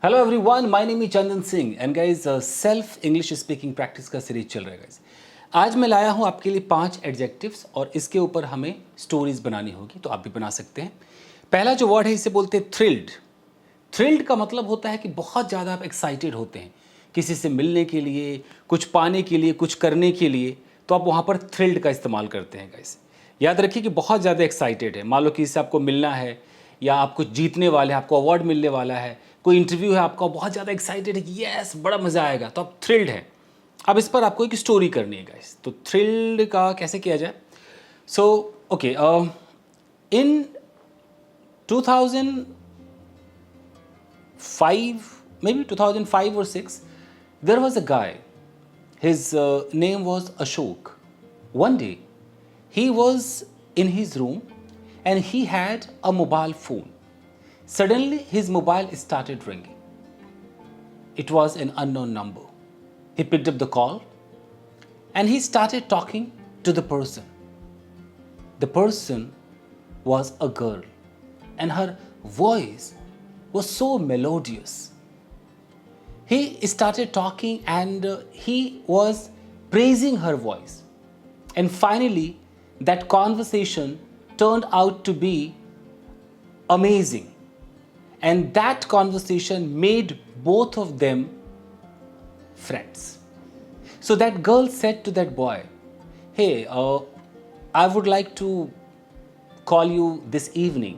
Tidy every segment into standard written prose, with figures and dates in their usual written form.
Hello everyone, my name is Chandan Singh and guys self English speaking practice का series चल रहा है गाइस। आज मैं लाया हूँ आपके लिए 5 एडजेक्टिव्स और इसके ऊपर हमें स्टोरीज बनानी होगी, तो आप भी बना सकते हैं। पहला जो वर्ड है इसे बोलते हैं थ्रिल्ड। थ्रिल्ड का मतलब होता है कि बहुत ज़्यादा आप एक्साइटेड होते हैं किसी से मिलने के लिए, कुछ पाने के लिए, कुछ करने के लिए, तो आप वहाँ पर थ्रिल्ड का इस्तेमाल करते हैं गाइस। याद रखिए कि बहुत ज़्यादा एक्साइटेड है, मान लो कि इससे आपको मिलना है या आप कुछ जीतने वाले हैं, आपको अवार्ड मिलने वाला है, कोई इंटरव्यू है आपका, बहुत ज़्यादा एक्साइटेड है कि यस बड़ा मज़ा आएगा, तो आप थ्रिल्ड हैं। अब इस पर आपको एक स्टोरी करनी है गाइस। तो थ्रिल्ड का कैसे किया जाए? So okay, in 2005, maybe 2005 or 6, there was a guy. His name was Ashok. One day, he was in his room and he had a mobile phone. Suddenly, his mobile started ringing. It was an unknown number. He picked up the call and he started talking to the person. The person was a girl and her voice was so melodious. He started talking and he was praising her voice. And finally, that conversation turned out to be amazing. And that conversation made both of them friends. So that girl said to that boy, "Hey, I would like to call you this evening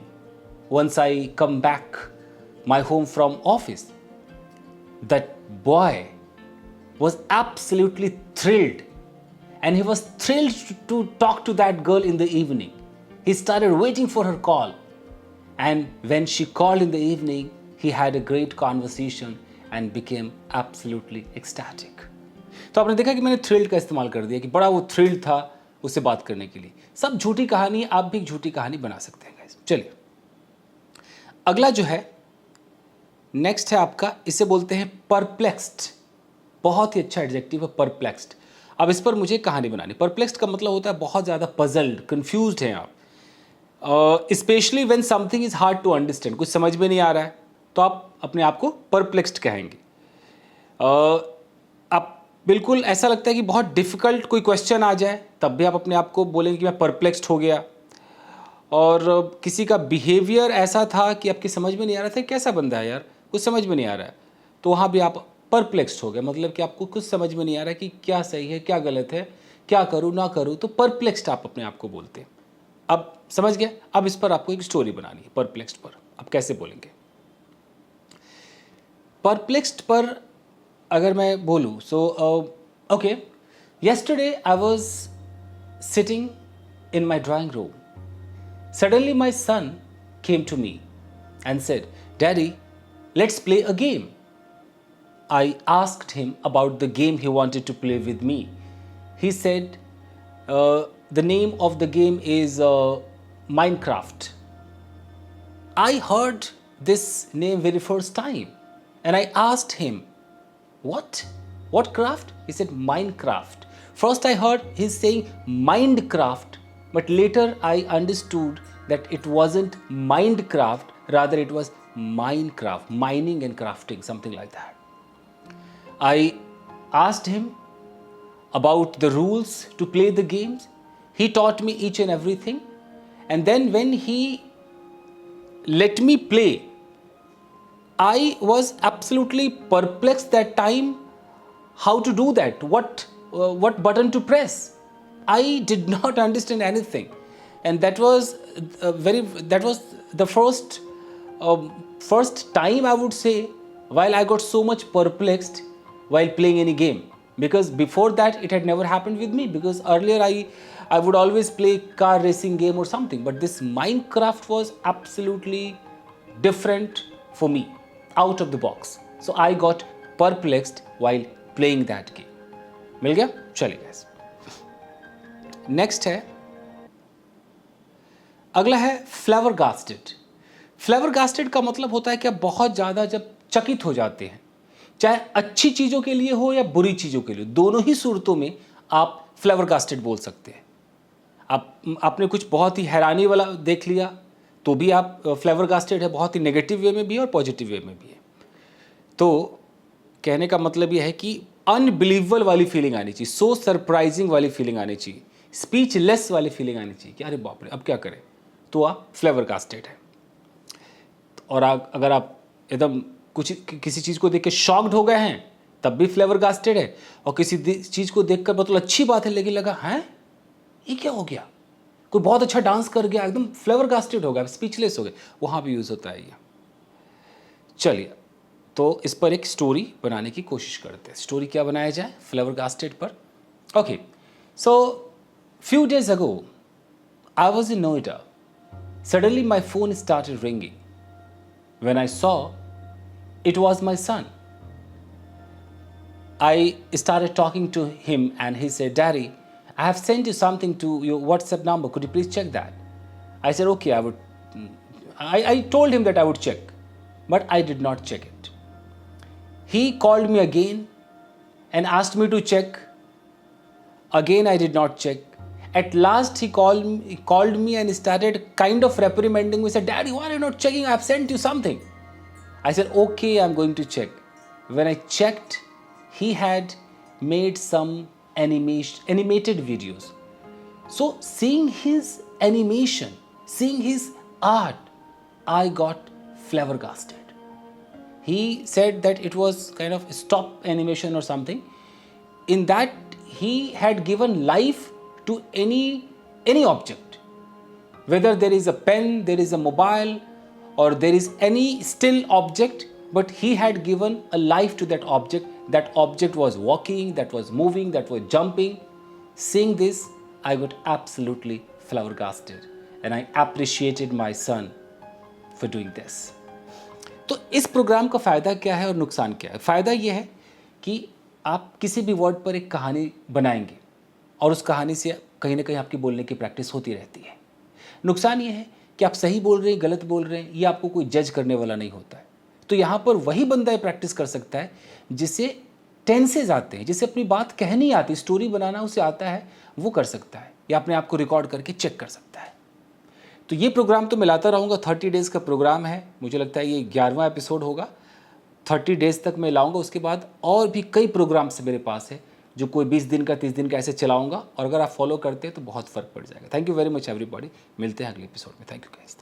once I come back my home from office." That boy was absolutely thrilled, and he was thrilled to talk to that girl in the evening. He started waiting for her call, and when she called in the evening, he had a great conversation and became absolutely ecstatic. तो आपने देखा कि मैंने thrilled का इस्तेमाल कर दिया कि बड़ा वो thrilled था उससे बात करने के लिए। सब झूठी कहानी, आप भी एक झूठी कहानी बना सकते हैं गाइस। चलिए, अगला जो है नेक्स्ट है आपका, इसे बोलते हैं परप्लेक्स्ड। बहुत ही अच्छा एडजेक्टिव है परप्लेक्स्ड। अब इस पर मुझे कहानी बनानी। परप्लेक्स्ड का मतलब होता है बहुत ज़्यादा पजल्ड, कंफ्यूज्ड हैं आप। Specially when something is hard to understand, कुछ समझ में नहीं आ रहा है तो आप अपने आप को परप्लेक्स्ड कहेंगे। आप बिल्कुल ऐसा लगता है कि बहुत डिफ़िकल्ट कोई क्वेश्चन आ जाए तब भी आप अपने आप को बोलेंगे कि मैं परप्लेक्स्ड हो गया। और किसी का बिहेवियर ऐसा था कि आपकी समझ में नहीं आ रहा था कैसा बंदा है यार, कुछ समझ में नहीं आ रहा है, तो वहाँ भी आप परप्लेक्स्ड हो गए। मतलब कि आपको कुछ समझ में नहीं आ रहा है कि क्या सही है क्या गलत है, क्या करूँ ना करूँ, तो परप्लेक्स्ड आप अपने आप को बोलते हैं। अब समझ गए? अब इस पर आपको एक स्टोरी बनानी है परप्लेक्स्ड पर। अब कैसे बोलेंगे परप्लेक्स्ड पर? अगर मैं बोलूँ so okay, yesterday I was sitting in my drawing room. Suddenly my son came to me and said, "Daddy, let's play a game." I asked him about the game he wanted to play with me. He said, the name of the game is Minecraft. I heard this name very first time and I asked him, "What? What craft?" He said, "Minecraft." First I heard he's saying Mindcraft, but later I understood that it wasn't Mindcraft, rather it was Minecraft, mining and crafting, something like that. I asked him about the rules to play the games. He taught me each and everything. And then when he let me play, I was absolutely perplexed that time how to do that, what button to press. I did not understand anything, and that was the first time I would say while I got so much perplexed while playing any game, because before that it had never happened with me, because earlier I would always play car racing game or something, but this Minecraft was absolutely different for me, out of the box. So I got perplexed while playing that game. मिल गया? चलिए guys, next है, अगला है फ्लेवरगास्टेड। फ्लेवरगास्टेड का मतलब होता है कि आप बहुत ज़्यादा जब चकित हो जाते हैं, चाहे अच्छी चीज़ों के लिए हो या बुरी चीज़ों के लिए, दोनों ही सूरतों में आप फ्लेवरगास्टेड बोल सकते हैं। आपने कुछ बहुत ही हैरानी वाला देख लिया तो भी आप फ्लेवरगास्टेड है, बहुत ही नेगेटिव वे में भी है और पॉजिटिव वे में भी है। तो कहने का मतलब यह है कि अनबिलीवेबल वाली फीलिंग आनी चाहिए, सो सरप्राइजिंग वाली फीलिंग आनी चाहिए, स्पीचलेस वाली फीलिंग आनी चाहिए कि अरे बाप रे अब क्या करें, तो आप फ्लेवर कास्टेड है। और अगर आप एकदम कुछ किसी चीज़ को देख के शॉक्ड हो गए हैं तब भी फ्लेवर कास्टेड है, और किसी चीज़ को देखकर मतलब अच्छी बात है लेकिन लगा हैं ये क्या हो गया, कोई बहुत अच्छा डांस कर गया एकदम फ्लेवर कास्टेड हो गया, स्पीचलेस हो गए, वहाँ भी यूज़ होता है ये। चलिए तो इस पर एक स्टोरी बनाने की कोशिश करते हैं। स्टोरी क्या बनाया जाए फ्लेवर कास्टेड पर? Okay, so few days ago I was in Noida, suddenly my phone started ringing, when I saw it was my son. I started talking to him and he said, Daddy, I have sent you something to your WhatsApp number. Could you please check that? I said, okay, I would. I told him that I would check, but I did not check it. He called me again and asked me to check. Again, I did not check. At last, he called me and started kind of reprimanding me. He said, Daddy, why are you not checking? I have sent you something. I said, okay, I'm going to check. When I checked, he had made some animated videos. So seeing his animation, seeing his art, I got flabbergasted. He said that it was kind of stop animation or something. In that, he had given life to any object, whether there is a pen, there is a mobile, or there is any still object, but he had given a life to that object. That object was walking, that was moving, that was jumping. Seeing this, I got absolutely flabbergasted and I appreciated my son for doing this. तो इस programme का फ़ायदा क्या है और नुकसान क्या है? फ़ायदा ये है कि आप किसी भी वर्ड पर एक कहानी बनाएंगे और उस कहानी से कहीं ना कहीं आपकी बोलने की प्रैक्टिस होती रहती है। नुकसान ये है कि आप सही बोल रहे हैं, गलत बोल रहे हैं, ये आपको कोई जज करने वाला नहीं होता है। तो यहाँ पर वही बंदा ये प्रैक्टिस कर सकता है जिसे टेंसेज आते हैं, जिसे अपनी बात कहनी आती, स्टोरी बनाना उसे आता है, वो कर सकता है या अपने आप को रिकॉर्ड करके चेक कर सकता है। तो ये प्रोग्राम तो मैं लाता रहूँगा, 30 डेज़ का प्रोग्राम है, मुझे लगता है ये 11वां एपिसोड होगा। 30 डेज़ तक मैं लाऊंगा, उसके बाद और भी कई प्रोग्राम्स मेरे पास है जो कोई 20 दिन का 30 दिन का ऐसे चलाऊंगा, और अगर आप फॉलो करते हैं तो बहुत फ़र्क पड़ जाएगा। Thank you very much everybody, मिलते हैं अगले एपिसोड में। Thank you guys.